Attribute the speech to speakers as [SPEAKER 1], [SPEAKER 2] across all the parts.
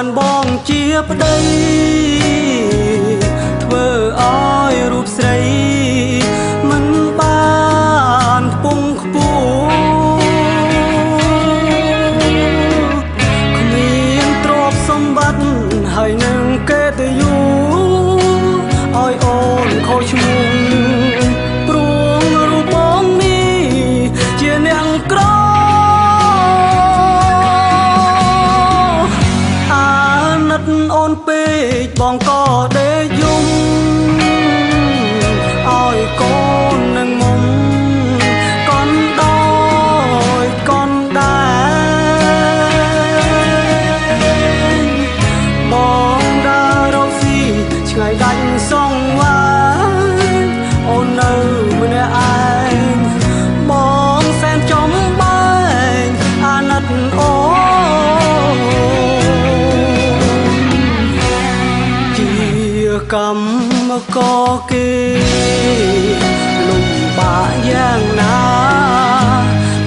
[SPEAKER 1] បានបងជាប្តីធ្វើឲ្យរូបស្រីមិនបានខ្ពង់ខ្ពស់គ្មានទ្រព្យសម្បត្តិហើយនឹងកិត្តិយសឲ្យអូនខូចឈ្មោះព្រោះរូបបងនេះជាអ្នកក្រអូនពេកបងក៏ដេកយំឲ្យកូននឹងមុំកូនដោយកូនដែរបងដើររកស៊ីឆ្ងាយដាច់សងវ៉ាអូននៅម្នាក់ឯងបងសែនចំបែងអាណិតអូកម្មករគេលំបាកយ៉ាងណា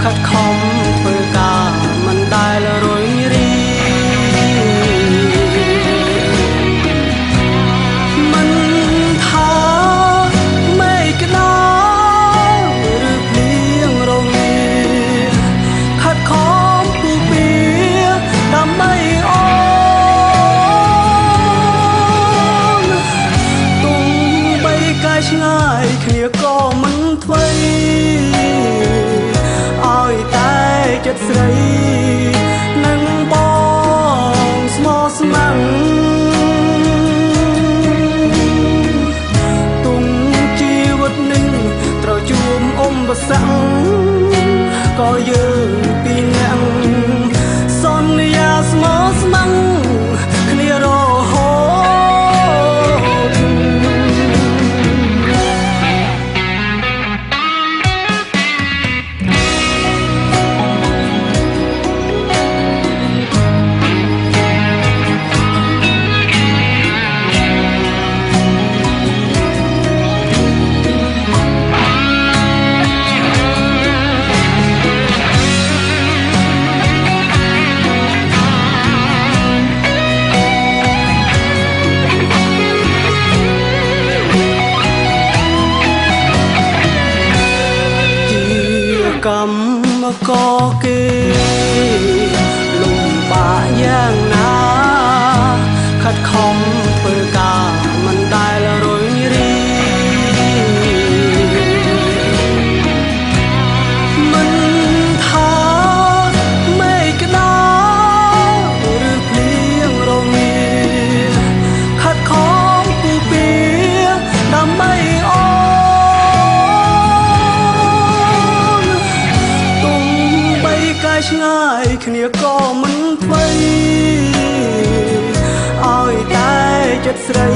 [SPEAKER 1] ខិតខំធ្វើការមិនដែលរុញរីមិនថាមេឃក្តៅឬភ្លៀងរងាខិតខំពុះពៀដើម្បីអូឆ្ងាយគ្នាក៏មិនថ្មីឲ្យតែចិត្តស្រីនឹងបងស្មោះស្ម័គ្រទុំជីវិតនឹងត្រូវជួបឧបសគ្គក៏យើងពីរនាក់សន្យាស្មោះស្ម័គ្រគ្នារហូតកម្មករគេលំបាកយ៉ាងណាខិតខំធ្វើការមិនដែលរុញរីមិនថាមេឃក្តៅឬភ្លៀងរងាខិតខំពុះពៀដើម្បីអូឆ្ងាយគ្នាក៏មិនថ្មីឲ្យតែចិត្តស្រី